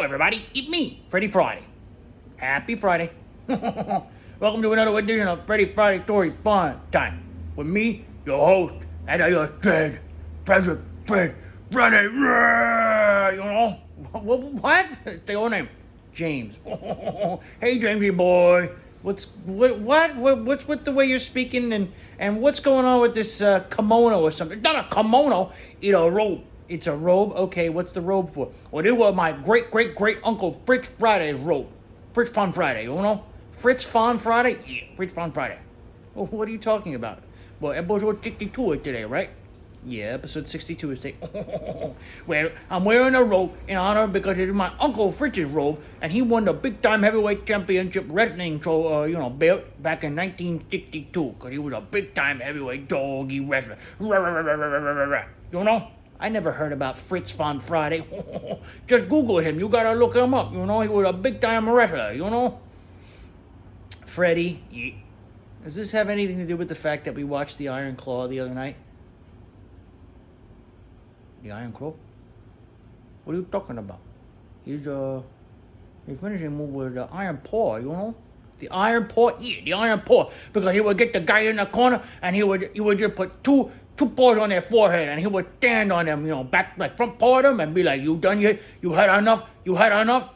everybody, it's me, Freddie Friday. Happy Friday. Welcome to another edition of Freddie Friday Story Fun Time. With me, your host, and your dread, Treasure Fred, Freddie, you know? What? Say your name. James. Hey, Jamesy boy. What's with the way you're speaking and what's going on with this kimono or something? Not a kimono, it's a robe. It's a robe? Okay, what's the robe for? Well, it was my great uncle Fritz Friday's robe. Fritz Fon Friday, you know? Fritz Fon Friday? Yeah, Fritz Fon Friday. Well, what are you talking about? Well, episode 62 is today, right? Yeah, episode 62 is today. Well, I'm wearing a robe in honor because it's my uncle Fritz's robe, and he won the big time heavyweight championship wrestling belt back in 1962, because he was a big time heavyweight doggy wrestler. You know? I never heard about Fritz Fon Friday. Just Google him. You gotta look him up. You know, he was a big time wrestler, you know? Freddie, yeah. Does this have anything to do with the fact that we watched The Iron Claw the other night? The Iron Claw? What are you talking about? He's finishing move with the Iron Paw, you know? The Iron Paw? Yeah, the Iron Paw. Because he would get the guy in the corner and he would just put two paws on their forehead and he would stand on them, back like front paw of them and be like, you done yet? You had enough?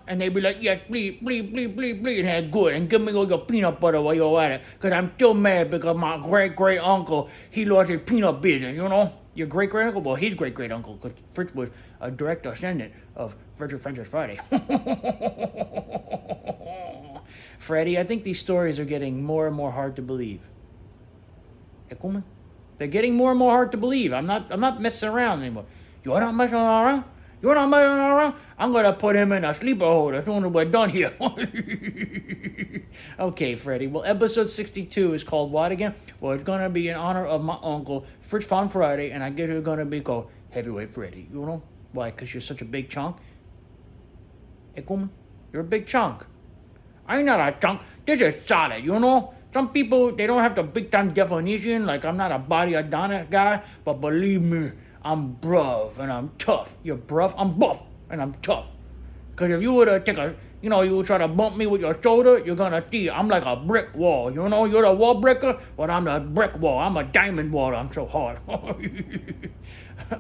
And they'd be like, yes, please, and they're good. And give me all your peanut butter while you're at it. Because I'm still mad because my great uncle, he lost his peanut business, you know? Your great uncle? Well, his great uncle, because Fritz was a direct descendant of Frederick Francis Friday. Freddie, I think these stories are getting more and more hard to believe. They're getting more and more hard to believe. I'm not messing around anymore. You're not messing around? You're not messing around? I'm gonna put him in a sleeper hold as soon as we're done here. Okay, Freddie. Well, episode 62 is called what again? Well, it's gonna be in honor of my uncle, Fritz Fon Friday, and I guess it's gonna be called Heavyweight Freddie. You know? Why? Because you're such a big chunk? You're a big chunk. I'm not a chunk. This is solid, you know? Some people, they don't have the big-time definition, like I'm not a body Adonis guy, but believe me, I'm bruv and I'm tough. You're bruv, I'm buff, and I'm tough. Because if you were to take you would try to bump me with your shoulder, you're going to see I'm like a brick wall, you know? You're the wall breaker, but I'm the brick wall. I'm a diamond wall, I'm so hard.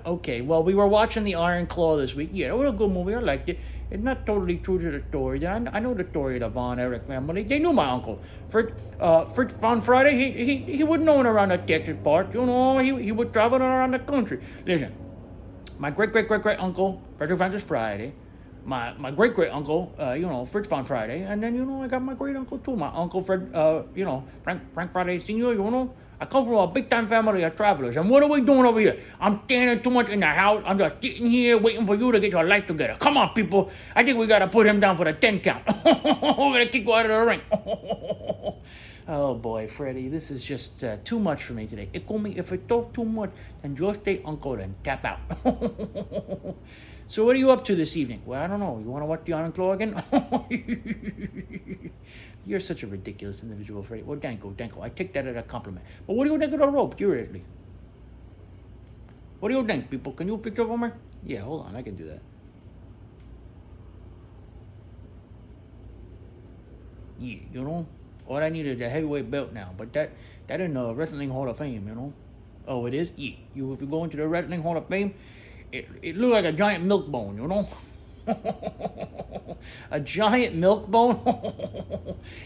Okay, well, we were watching The Iron Claw this week. Yeah, it was a good movie. I liked it. It's not totally true to the story. I know the story of the Von Erich family. They knew my uncle. Fritz Fon Friday, he was known around the Texas part. You know, he was traveling around the country. Listen, my great uncle, Frederick Francis Friday, my great uncle, Fritz Fon Friday, and then, I got my great uncle too, my uncle Fred, Frank Friday Sr., you know. I come from a big-time family of travelers, and what are we doing over here? I'm standing too much in the house. I'm just sitting here waiting for you to get your life together. Come on, people. I think we got to put him down for the 10 count. We're going to kick you out of the ring. Oh, boy, Freddie, this is just too much for me today. If it's too much, then just stay uncle and tap out. So what are you up to this evening? Well, I don't know. You want to watch The Iron Claw again? You're such a ridiculous individual, Freddie. Well, Danko, I take that as a compliment. But what do you think of the rope, curiously? What do you think, people? Can you fix it for me? Yeah, hold on. I can do that. Yeah, all I need is a heavyweight belt now. But that in the Wrestling Hall of Fame, you know? Oh, it is? Yeah. If you go into the Wrestling Hall of Fame, it looks like a giant milk bone, you know? A giant milk bone?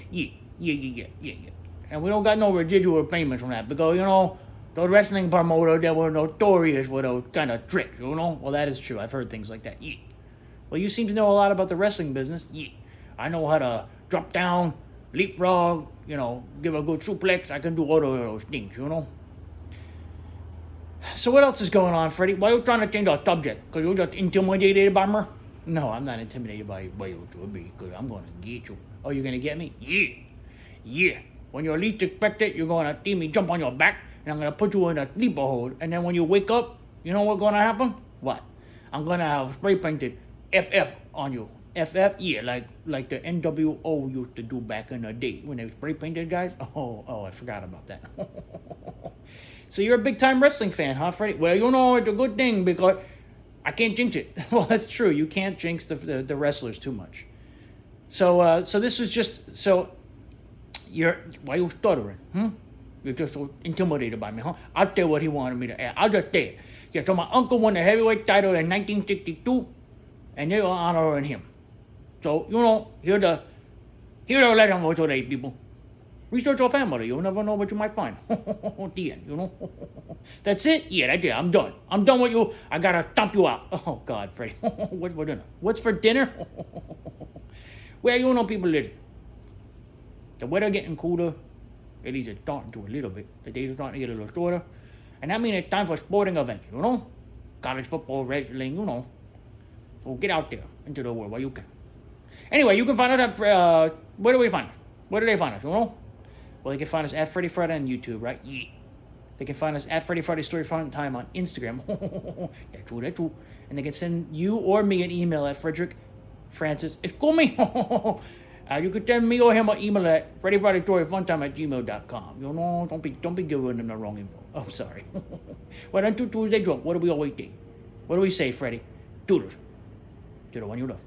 Yeah. And we don't got no residual payments from that because, those wrestling promoters that were notorious for those kind of tricks, you know? Well, that is true. I've heard things like that. Yeah. Well, you seem to know a lot about the wrestling business. Yeah. I know how to drop down, leapfrog, give a good suplex. I can do all of those things, you know? So what else is going on, Freddie? Why are you trying to change our subject? Because you're just intimidated by me? No, I'm not intimidated by you, because I'm going to get you. Oh, you're going to get me? Yeah. When you least expect it, you're going to see me jump on your back, and I'm going to put you in a sleeper hold. And then when you wake up, you know what's going to happen? What? I'm going to have spray painted FF on you. FF? Yeah, like the NWO used to do back in the day when they spray painted guys. Oh, I forgot about that. So you're a big-time wrestling fan, huh, Freddie? Well, it's a good thing because I can't jinx it. Well, that's true. You can't jinx the wrestlers too much. So this was just why you stuttering? You're just so intimidated by me, huh? I'll tell you what he wanted me to add. I'll just say it. Yeah, so my uncle won the heavyweight title in 1962, and they were honoring him. So, hear the legend for today, people. Research your family. You'll never know what you might find. The end, That's it? Yeah, that's it. I'm done. I'm done with you. I gotta stomp you out. Oh, God, Freddie. What's for dinner? What's for dinner? Well, people listen. The weather getting cooler. At least it's starting to a little bit. The days are starting to get a little shorter. And that means it's time for sporting events, College football, wrestling, So get out there into the world while you can. Anyway, you can find us at, where do we find us? Where do they find us, Well, they can find us at Freddie Friday on YouTube, right? Yeah. They can find us at Freddie Friday Story Funtime on Instagram. That's true. And they can send you or me an email at Frederick Francis. It's cool me. You could send me or him an email at FreddieFridayStoryFuntime@gmail.com. Don't be giving them the wrong info. Oh, sorry. Well, on Tuesday joke, what do we always do? What do we say, Freddie? Toodles. To the one you love.